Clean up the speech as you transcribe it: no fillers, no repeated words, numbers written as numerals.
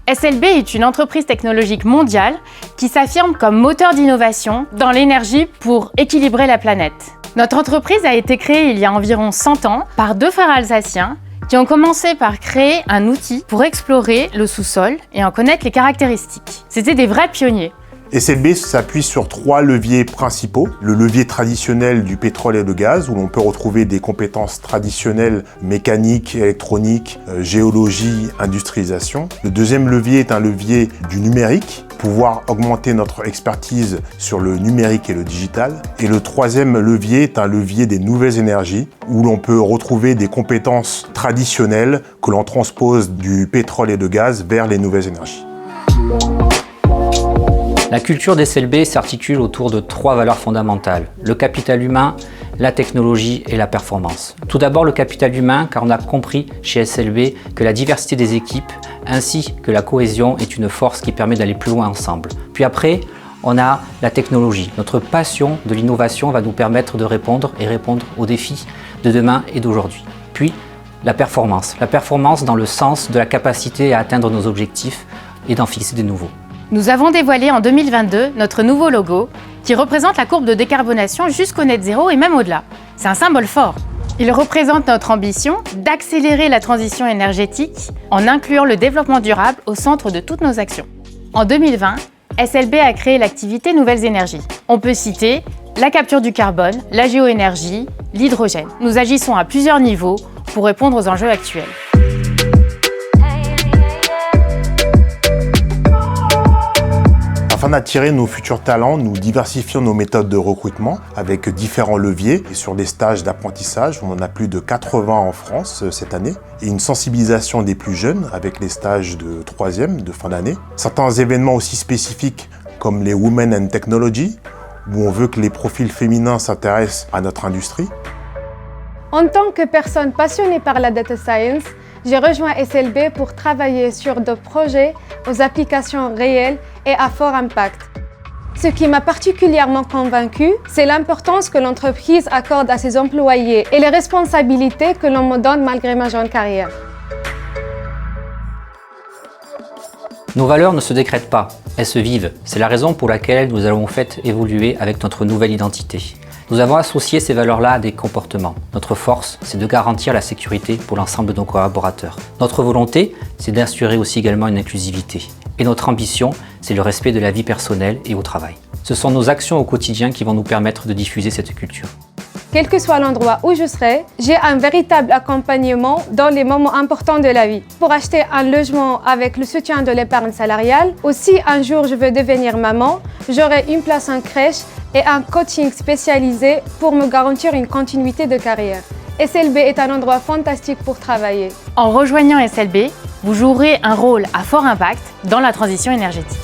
SLB est une entreprise technologique mondiale qui s'affirme comme moteur d'innovation dans l'énergie pour équilibrer la planète. Notre entreprise a été créée il y a environ 100 ans par deux frères alsaciens qui ont commencé par créer un outil pour explorer le sous-sol et en connaître les caractéristiques. C'était des vrais pionniers. SLB s'appuie sur 3 leviers principaux. Le levier traditionnel du pétrole et du gaz, où l'on peut retrouver des compétences traditionnelles mécaniques, électroniques, géologie, industrialisation. Le deuxième levier est un levier du numérique, pouvoir augmenter notre expertise sur le numérique et le digital. Et le troisième levier est un levier des nouvelles énergies, où l'on peut retrouver des compétences traditionnelles que l'on transpose du pétrole et du gaz vers les nouvelles énergies. La culture d'SLB s'articule autour de 3 valeurs fondamentales, le capital humain, la technologie et la performance. Tout d'abord le capital humain, car on a compris chez SLB que la diversité des équipes ainsi que la cohésion est une force qui permet d'aller plus loin ensemble. Puis après, on a la technologie. Notre passion de l'innovation va nous permettre de répondre aux défis de demain et d'aujourd'hui. Puis la performance dans le sens de la capacité à atteindre nos objectifs et d'en fixer de nouveaux. Nous avons dévoilé en 2022 notre nouveau logo qui représente la courbe de décarbonation jusqu'au net zéro et même au-delà. C'est un symbole fort. Il représente notre ambition d'accélérer la transition énergétique en incluant le développement durable au centre de toutes nos actions. En 2020, SLB a créé l'activité Nouvelles Énergies. On peut citer la capture du carbone, la géoénergie, l'hydrogène. Nous agissons à plusieurs niveaux pour répondre aux enjeux actuels. Afin d'attirer nos futurs talents, nous diversifions nos méthodes de recrutement avec différents leviers. Et sur des stages d'apprentissage, on en a plus de 80 en France cette année. Et une sensibilisation des plus jeunes avec les stages de 3e, de fin d'année. Certains événements aussi spécifiques comme les Women and Technology, où on veut que les profils féminins s'intéressent à notre industrie. En tant que personne passionnée par la data science, j'ai rejoint SLB pour travailler sur des projets aux applications réelles et à fort impact. Ce qui m'a particulièrement convaincue, c'est l'importance que l'entreprise accorde à ses employés et les responsabilités que l'on me donne malgré ma jeune carrière. Nos valeurs ne se décrètent pas, elles se vivent. C'est la raison pour laquelle nous avons fait évoluer avec notre nouvelle identité. Nous avons associé ces valeurs-là à des comportements. Notre force, c'est de garantir la sécurité pour l'ensemble de nos collaborateurs. Notre volonté, c'est d'assurer aussi également une inclusivité. Et notre ambition, c'est le respect de la vie personnelle et au travail. Ce sont nos actions au quotidien qui vont nous permettre de diffuser cette culture. Quel que soit l'endroit où je serai, j'ai un véritable accompagnement dans les moments importants de la vie. Pour acheter un logement avec le soutien de l'épargne salariale, ou si un jour je veux devenir maman, j'aurai une place en crèche et un coaching spécialisé pour me garantir une continuité de carrière. SLB est un endroit fantastique pour travailler. En rejoignant SLB, vous jouerez un rôle à fort impact dans la transition énergétique.